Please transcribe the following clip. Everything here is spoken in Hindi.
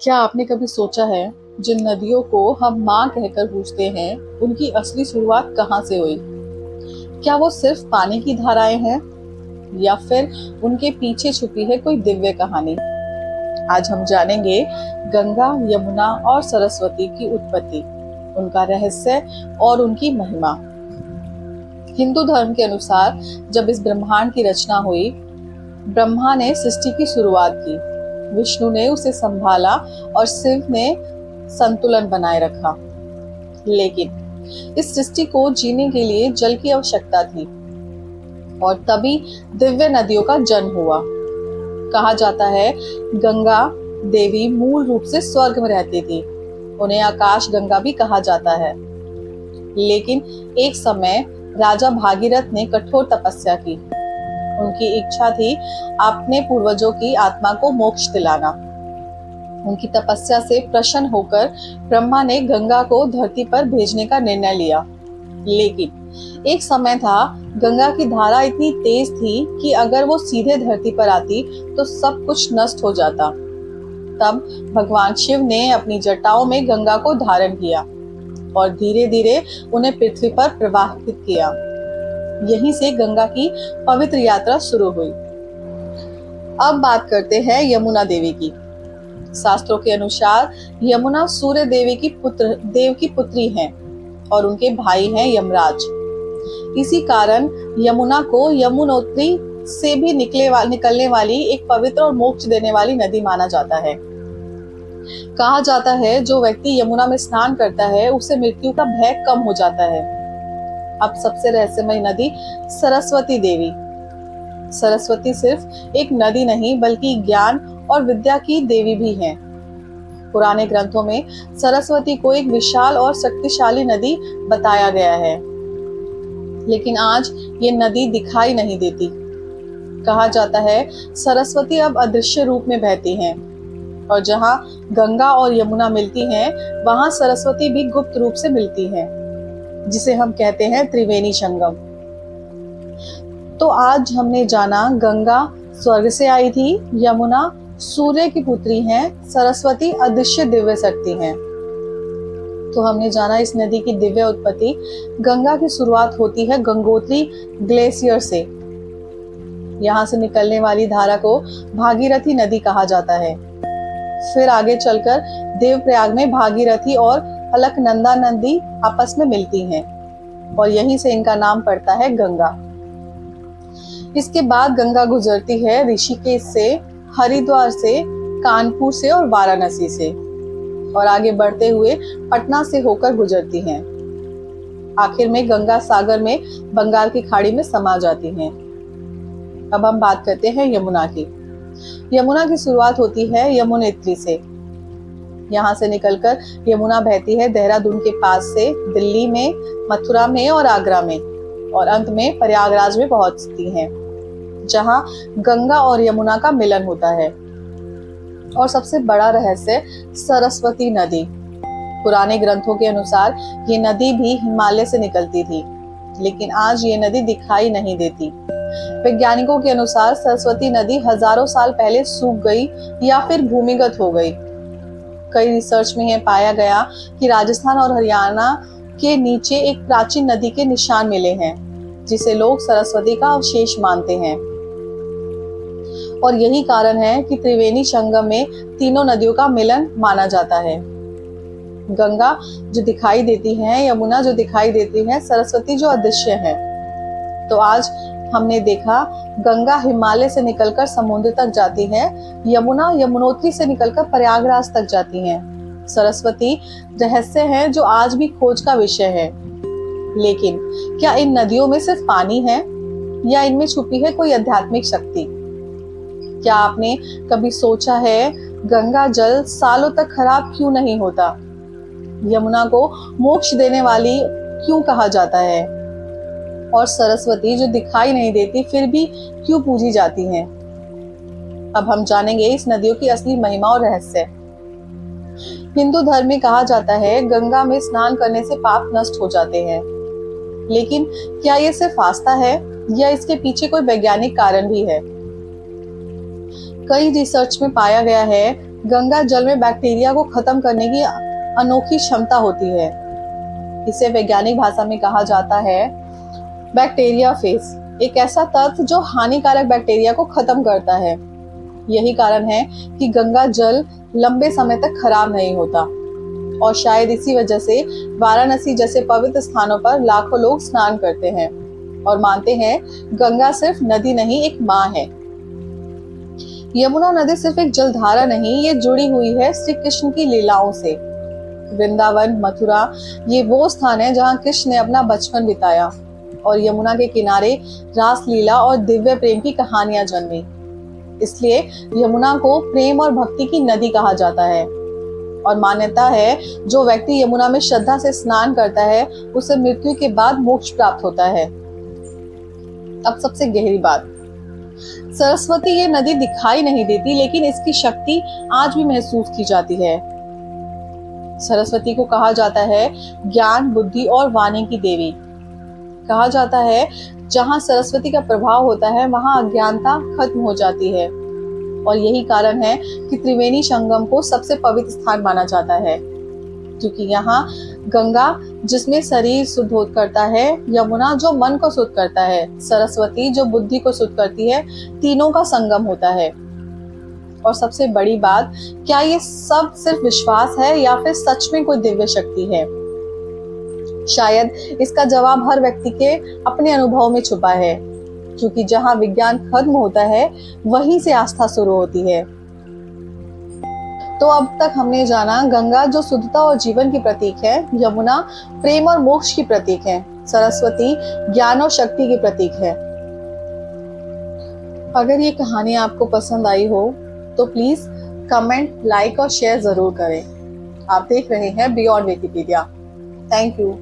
क्या आपने कभी सोचा है, जिन नदियों को हम माँ कहकर पूछते हैं, उनकी असली शुरुआत कहाँ से हुई? क्या वो सिर्फ पानी की धाराएं हैं या फिर उनके पीछे छुपी है कोई दिव्य कहानी? आज हम जानेंगे गंगा, यमुना और सरस्वती की उत्पत्ति, उनका रहस्य और उनकी महिमा। हिंदू धर्म के अनुसार जब इस ब्रह्मांड की रचना हुई, ब्रह्मा ने सृष्टि की शुरुआत की, विष्णु ने उसे संभाला और शिव ने संतुलन बनाए रखा। लेकिन इस सृष्टि को जीने के लिए जल की आवश्यकता थी और तभी दिव्य नदियों का जन्म हुआ। कहा जाता है, गंगा देवी मूल रूप से स्वर्ग में रहती थी। उन्हें आकाश गंगा भी कहा जाता है। लेकिन एक समय राजा भागीरथ ने कठोर तपस्या की। उनकी इच्छा थी अपने पूर्वजों की आत्मा को मोक्ष दिलाना। उनकी तपस्या से प्रसन्न होकर ब्रह्मा ने गंगा को धरती पर भेजने का निर्णय लिया। लेकिन एक समय था, गंगा की धारा इतनी तेज थी कि अगर वो सीधे धरती पर आती तो सब कुछ नष्ट हो जाता। तब भगवान शिव ने अपनी जटाओं में गंगा को धारण किया और धीरे धीरे उन्हें पृथ्वी पर प्रवाहित किया। यहीं से गंगा की पवित्र यात्रा शुरू हुई। अब बात करते हैं यमुना देवी की। शास्त्रों के अनुसार यमुना सूर्य देव की पुत्री हैं और उनके भाई हैं यमराज। इसी कारण यमुना को यमुनोत्री से भी निकलने वाली एक पवित्र और मोक्ष देने वाली नदी माना जाता है। कहा जाता है, जो व्यक्ति यमुना में स्नान करता है उसे मृत्यु का भय कम हो जाता है। अब सबसे रहस्यमय नदी सरस्वती देवी। सरस्वती सिर्फ एक नदी नहीं बल्कि ज्ञान और विद्या की देवी भी हैं। पुराने ग्रंथों में सरस्वती को एक विशाल और शक्तिशाली नदी बताया गया है, लेकिन आज ये नदी दिखाई नहीं देती। कहा जाता है, सरस्वती अब अदृश्य रूप में बहती हैं और जहाँ गंगा और यमुना मिलती हैं, वहां सरस्वती भी गुप्त रूप से मिलती हैं, जिसे हम कहते हैं त्रिवेणी संगम। तो आज हमने जाना, गंगा स्वर्ग से आई थी, यमुना सूर्य की पुत्री हैं, सरस्वती अदृश्य दिव्य शक्ति हैं। तो हमने जाना इस नदी की दिव्य उत्पत्ति। गंगा की शुरुआत होती है गंगोत्री ग्लेशियर से। यहाँ से निकलने वाली धारा को भागीरथी नदी कहा जाता है। फिर आगे चलकर देवप्रयाग में भागीरथी और अलकनंदा नदी आपस में मिलती हैं और यहीं से इनका नाम पड़ता है गंगा। इसके बाद गंगा गुजरती है ऋषिकेश से, हरिद्वार से, कानपुर से और वाराणसी से, और आगे बढ़ते हुए पटना से होकर गुजरती हैं। आखिर में गंगा सागर में बंगाल की खाड़ी में समा जाती हैं। अब हम बात करते हैं यमुना की। यमुना की शुरुआत होती है यमुनोत्री से। यहाँ से निकलकर यमुना बहती है देहरादून के पास से दिल्ली में, मथुरा में और आगरा में, और अंत में प्रयागराज में पहुंचती है, जहाँ गंगा और यमुना का मिलन होता है। और सबसे बड़ा रहस्य, सरस्वती नदी। पुराने ग्रंथों के अनुसार ये नदी भी हिमालय से निकलती थी, लेकिन आज ये नदी दिखाई नहीं देती। वैज्ञानिकों के अनुसार सरस्वती नदी हजारों साल पहले सूख गई या फिर भूमिगत हो गई। कई रिसर्च में यह पाया गया कि राजस्थान और हरियाणा के नीचे एक प्राचीन नदी के निशान मिले हैं, जिसे लोग सरस्वती का अवशेष मानते हैं। और यही कारण है कि त्रिवेणी संगम में तीनों नदियों का मिलन माना जाता है। गंगा जो दिखाई देती है, यमुना जो दिखाई देती है, सरस्वती जो अदृश्य है। तो आज हमने देखा, गंगा हिमालय से निकलकर समुद्र तक जाती है, यमुना यमुनोत्री से निकलकर प्रयागराज तक जाती है, सरस्वती रहस्य है जो आज भी खोज का विषय है। लेकिन क्या इन नदियों में सिर्फ पानी है या इनमें छुपी है कोई आध्यात्मिक शक्ति? क्या आपने कभी सोचा है, गंगा जल सालों तक खराब क्यों नहीं होता? यमुना को मोक्ष देने वाली क्यों कहा जाता है? और सरस्वती जो दिखाई नहीं देती फिर भी क्यों पूजी जाती हैं? अब हम जानेंगे इस नदियों की असली महिमा और रहस्य। हिंदू धर्म में कहा जाता है, गंगा में स्नान करने से पाप नष्ट हो जाते हैं। लेकिन क्या ये सिर्फ आस्था है या इसके पीछे कोई वैज्ञानिक कारण भी है? कई रिसर्च में पाया गया है, गंगा जल में बैक्टीरिया को खत्म करने की अनोखी क्षमता होती है। इसे वैज्ञानिक भाषा में कहा जाता है बैक्टीरिया फेस, एक ऐसा तत्व जो हानिकारक बैक्टीरिया को खत्म करता है। यही कारण है कि गंगा जल लंबे समय तक खराब नहीं होता और शायद इसी वजह से वाराणसी जैसे पवित्र स्थानों पर लाखों लोग स्नान करते हैं और मानते हैं गंगा सिर्फ नदी नहीं, एक माँ है। यमुना नदी सिर्फ एक जलधारा नहीं, ये जुड़ी हुई है श्री कृष्ण की लीलाओं से। वृंदावन, मथुरा, ये वो स्थान है जहाँ कृष्ण ने अपना बचपन बिताया और यमुना के किनारे रास लीला और दिव्य प्रेम की कहानियां जन्मी। इसलिए यमुना को प्रेम और भक्ति की नदी कहा जाता है और मान्यता है जो व्यक्ति यमुना में श्रद्धा से स्नान करता है उसे मृत्यु के बाद मोक्ष प्राप्त होता है। अब सबसे गहरी बात, सरस्वती ये नदी दिखाई नहीं देती लेकिन इसकी शक्ति आज भी महसूस की जाती है। सरस्वती को कहा जाता है ज्ञान, बुद्धि और वाणी की देवी। कहा जाता है जहाँ सरस्वती का प्रभाव होता है वहाँ अज्ञानता खत्म हो जाती है और यही कारण है कि त्रिवेणी संगम को सबसे पवित्र स्थान माना जाता है, क्योंकि यहाँ गंगा जिसमें शरीर शुद्ध करता है, यमुना जो मन को शुद्ध करता है, सरस्वती जो बुद्धि को शुद्ध करती है, तीनों का संगम होता है। और सबसे बड़ी बात, क्या ये सब सिर्फ विश्वास है या फिर सच में कोई दिव्य शक्ति है? शायद इसका जवाब हर व्यक्ति के अपने अनुभव में छुपा है, क्योंकि जहाँ विज्ञान खत्म होता है वहीं से आस्था शुरू होती है। तो अब तक हमने जाना गंगा जो शुद्धता और जीवन की प्रतीक है, यमुना प्रेम और मोक्ष की प्रतीक है, सरस्वती ज्ञान और शक्ति की प्रतीक है। अगर ये कहानी आपको पसंद आई हो तो प्लीज कमेंट, लाइक और शेयर जरूर करें। आप देख रहे हैं बियॉन्ड विकिपीडिया। Thank you.